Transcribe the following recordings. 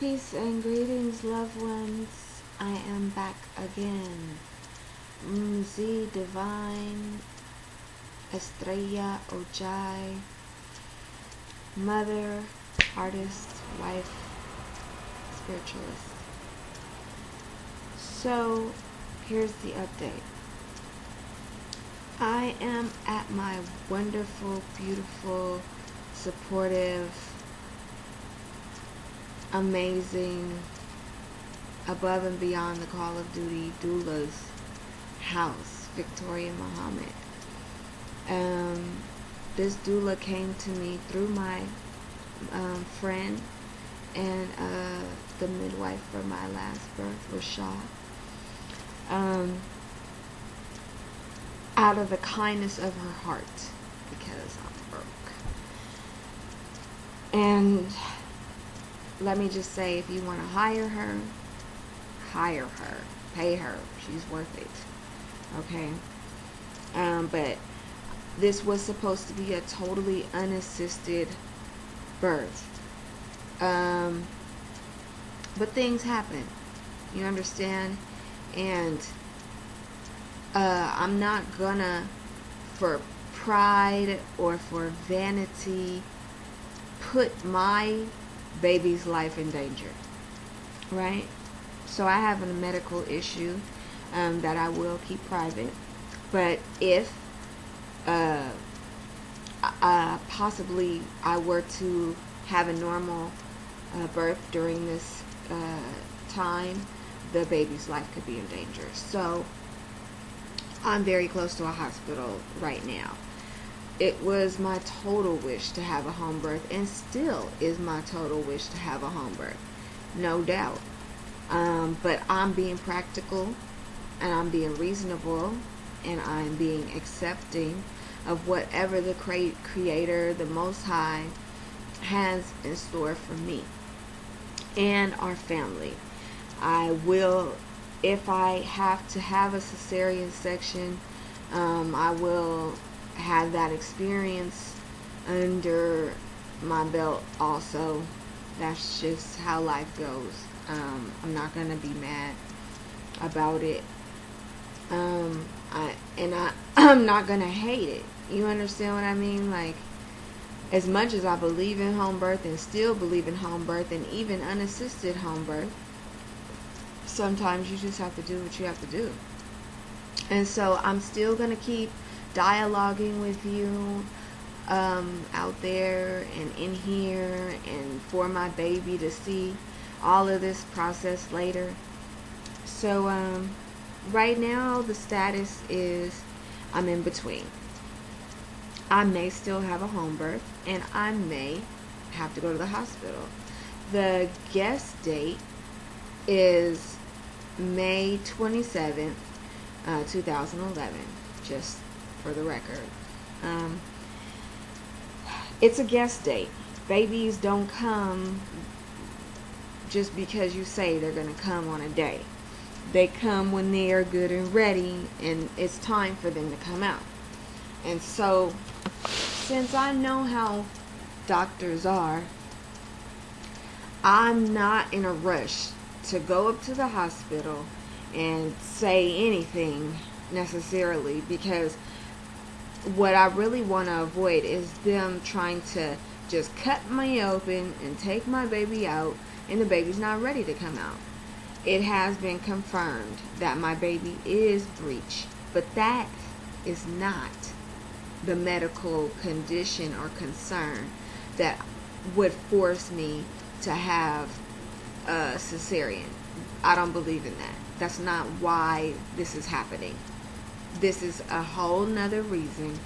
Peace and greetings, loved ones. I am back again. Z Divine Estrella Ojai, mother, artist, wife, spiritualist. So, here's the update. I am at my wonderful, beautiful, supportive, amazing, above and beyond the call of duty doula's house, Victoria Muhammad. This doula came to me through my friend and the midwife for my last birth, Rashad. Out of the kindness of her heart, because I'm broke. And let me just say, if you want to hire her, pay her. She's worth it. Okay? But this was supposed to be a totally unassisted birth. But things happen. You understand? And I'm not gonna, for pride or for vanity, put my baby's life in danger, right? So I have a medical issue that I will keep private, but if possibly I were to have a normal birth during this time, the baby's life could be in danger. So I'm very close to a hospital right now. It was my total wish to have a home birth, and still is my total wish to have a home birth, no doubt. But I'm being practical, and I'm being reasonable, and I'm being accepting of whatever the Creator, the Most High, has in store for me and our family. I will, if I have to have a cesarean section, I will have that experience under my belt also. That's just how life goes. I'm not gonna be mad about it. I'm not gonna hate it. You understand what I mean? Like, as much as I believe in home birth and still believe in home birth and even unassisted home birth, sometimes you just have to do what you have to do. And so I'm still gonna keep dialoguing with you out there and in here, and for my baby to see all of this process later. So right now the status is I'm in between. I may still have a home birth, and I may have to go to the hospital. The guest date is May 27th, 2011, just for the record. It's a guest date. Babies don't come just because you say they're going to come on a day. They come when they are good and ready, and it's time for them to come out. And so, since I know how doctors are, I'm not in a rush to go up to the hospital and say anything necessarily, because what I really want to avoid is them trying to just cut me open and take my baby out, and the baby's not ready to come out. It has been confirmed that my baby is breech, but that is not the medical condition or concern that would force me to have a cesarean. I don't believe in that. That's not why this is happening. This is a whole nother reason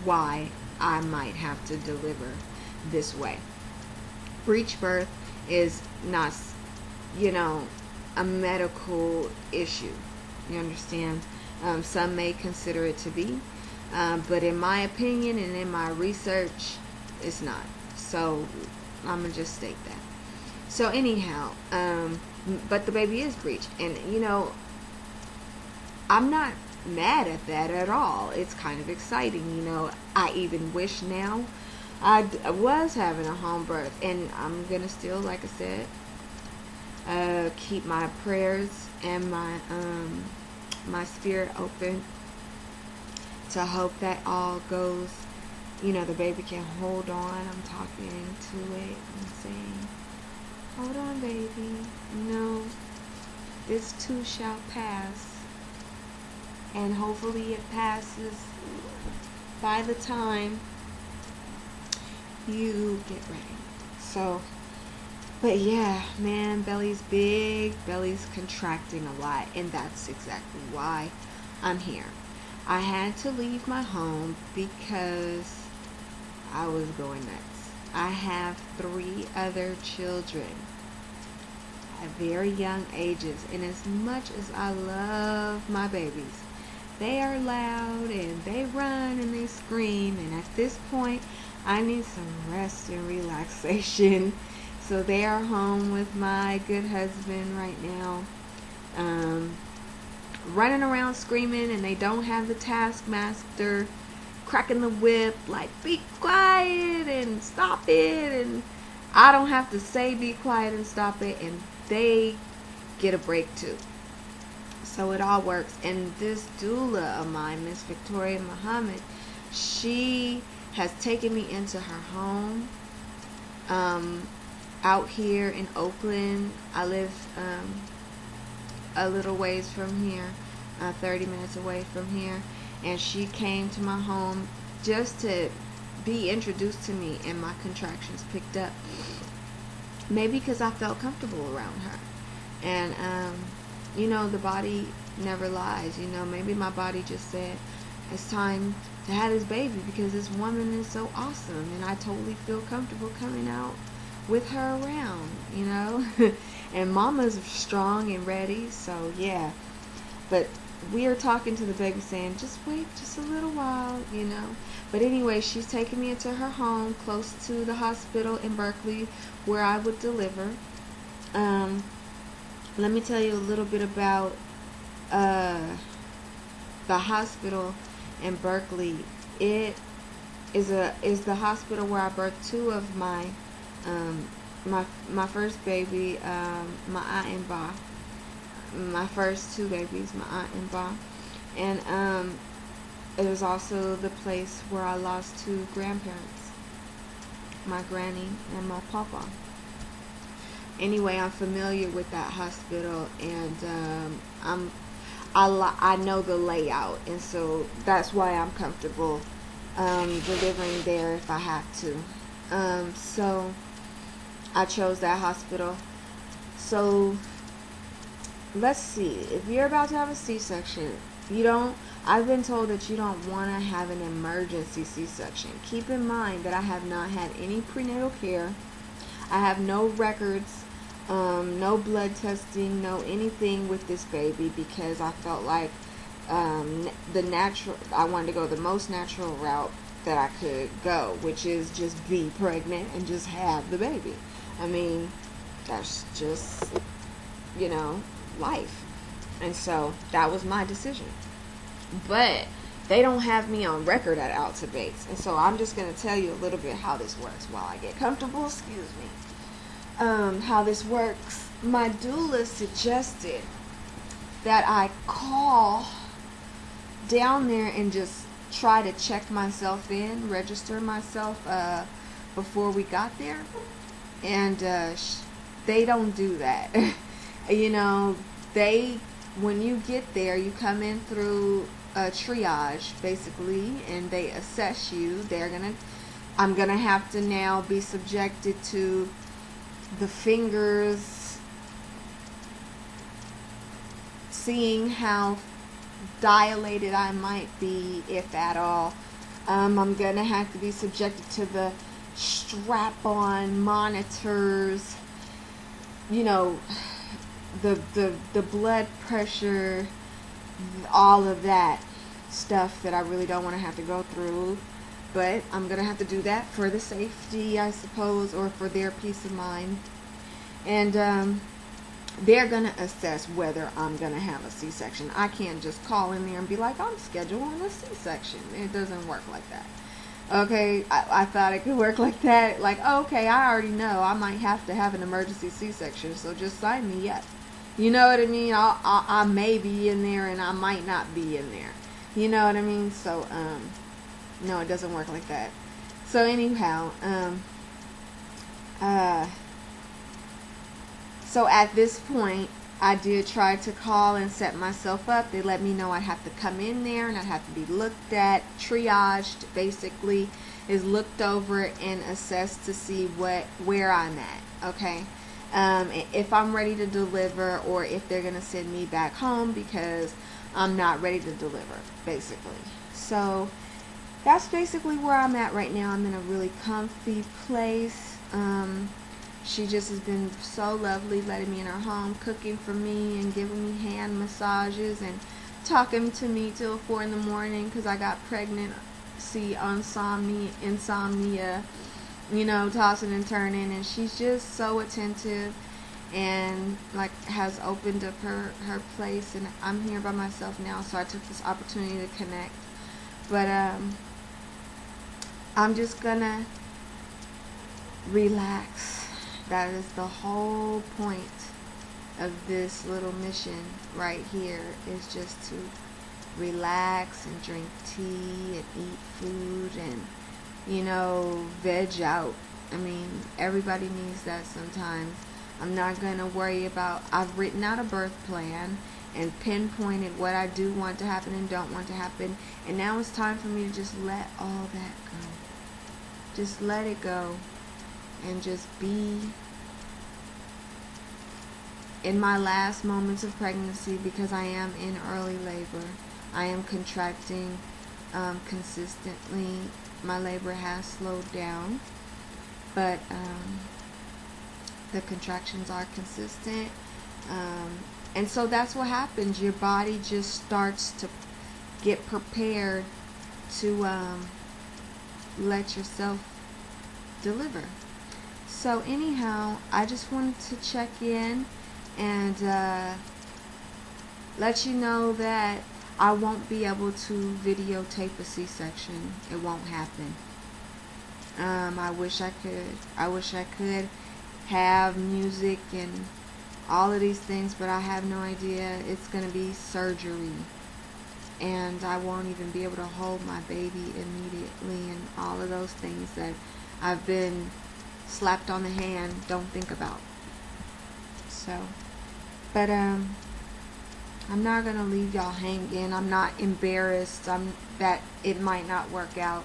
why I might have to deliver this way. Breech birth is not, a medical issue. You understand? Some may consider it to be, but in my opinion and in my research, it's not. So I'm gonna just state that. So anyhow, but the baby is breech, and I'm not mad at that at all. It's kind of exciting. I even wish now I was having a home birth, and I'm gonna still, like I said, keep my prayers and my spirit open to hope that all goes, the baby can hold on. I'm talking to it and saying, hold on, baby. This too shall pass. And hopefully it passes by the time you get ready. So, but yeah, man, belly's big, belly's contracting a lot, and that's exactly why I'm here. I had to leave my home because I was going nuts. I have 3 other children at very young ages, and as much as I love my babies, they are loud and they run and they scream, and at this point I need some rest and relaxation. So they are home with my good husband right now, running around screaming, and they don't have the taskmaster cracking the whip like, be quiet and stop it, and I don't have to say be quiet and stop it, and they get a break too. So it all works. And this doula of mine, Miss Victoria Muhammad, she has taken me into her home out here in Oakland. I live a little ways from here, 30 minutes away from here, and she came to my home just to be introduced to me, and my contractions picked up, maybe because I felt comfortable around her. And the body never lies. Maybe my body just said it's time to have this baby because this woman is so awesome, and I totally feel comfortable coming out with her around, and mama's strong and ready. So yeah, but we are talking to the baby saying, just wait just a little while, But anyway, she's taking me into her home close to the hospital in Berkeley where I would deliver. Let me tell you a little bit about the hospital in Berkeley. It is the hospital where I birthed 2 of my first baby, my aunt and Ba. My first 2 babies, my aunt and Ba. And it was also the place where I lost 2 grandparents, my granny and my papa. Anyway, I'm familiar with that hospital, and I know the layout, and so that's why I'm comfortable delivering there if I have to. So I chose that hospital. So let's see, if you're about to have a C-section, I've been told that you don't want to have an emergency C-section. Keep in mind that I have not had any prenatal care. I have no records, no blood testing, no anything with this baby, because I felt like I wanted to go the most natural route that I could go, which is just be pregnant and just have the baby. I mean, that's just, life. And so that was my decision. But they don't have me on record at Alta Bates, and so I'm just going to tell you a little bit how this works while I get comfortable. Excuse me. How this works. My doula suggested that I call down there and just try to check myself in, register myself before we got there, and they don't do that. When you get there, you come in through a triage, basically, and they assess you. I'm gonna have to now be subjected to the fingers, seeing how dilated I might be, if at all. I'm gonna have to be subjected to the strap-on monitors, the blood pressure, all of that stuff that I really don't want to have to go through. But I'm going to have to do that for the safety, I suppose, or for their peace of mind. And they're going to assess whether I'm going to have a C-section. I can't just call in there and be like, I'm scheduling a C-section. It doesn't work like that. Okay, I thought it could work like that. Like, okay, I already know I might have to have an emergency C-section, so just sign me up. You know what I mean? I may be in there and I might not be in there. You know what I mean? So, no, it doesn't work like that. So anyhow, uh, so at this point, I did try to call and set myself up. They let me know I'd have to come in there and I'd have to be looked at, triaged, basically, is looked over and assessed to see where I'm at, okay? If I'm ready to deliver, or if they're going to send me back home because I'm not ready to deliver, basically. So that's basically where I'm at right now. I'm in a really comfy place. She just has been so lovely, letting me in her home, cooking for me and giving me hand massages and talking to me till 4 in the morning because I got pregnant. See, insomnia, you know, tossing and turning, and she's just so attentive and like has opened up her place, and I'm here by myself now, so I took this opportunity to connect. But I'm just gonna relax. That is the whole point of this little mission right here, is just to relax and drink tea and eat food and, you know, veg out. I mean, everybody needs that sometimes. I'm not going to worry about, I've written out a birth plan and pinpointed what I do want to happen and don't want to happen. And now it's time for me to just let all that go. Just let it go. And just be in my last moments of pregnancy, because I am in early labor. I am contracting consistently. My labor has slowed down, but the contractions are consistent. And so that's what happens. Your body just starts to get prepared to let yourself deliver. So anyhow, I just wanted to check in and let you know that I won't be able to videotape a C-section. It won't happen. I wish I could have music and all of these things, but I have no idea. It's going to be surgery, and I won't even be able to hold my baby immediately, and all of those things that I've been slapped on the hand don't think about. So, but I'm not gonna leave y'all hanging. I'm not embarrassed that it might not work out.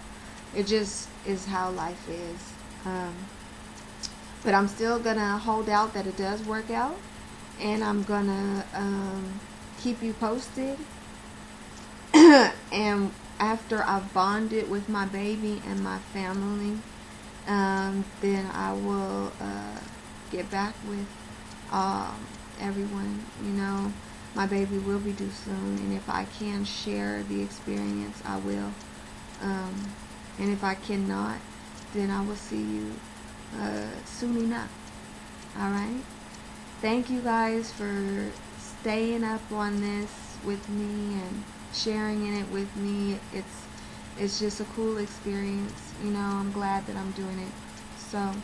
It just is how life is. But I'm still gonna hold out that it does work out, and I'm gonna keep you posted. And after I've bonded with my baby and my family, then I will get back with everyone. You know, my baby will be due soon, and if I can share the experience, I will. And if I cannot, then I will see you soon enough. Alright? Thank you guys for staying up on this with me and sharing in it with me. It's just a cool experience. You know, I'm glad that I'm doing it. So,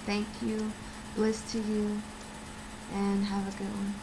thank you. Bliss to you. And have a good one.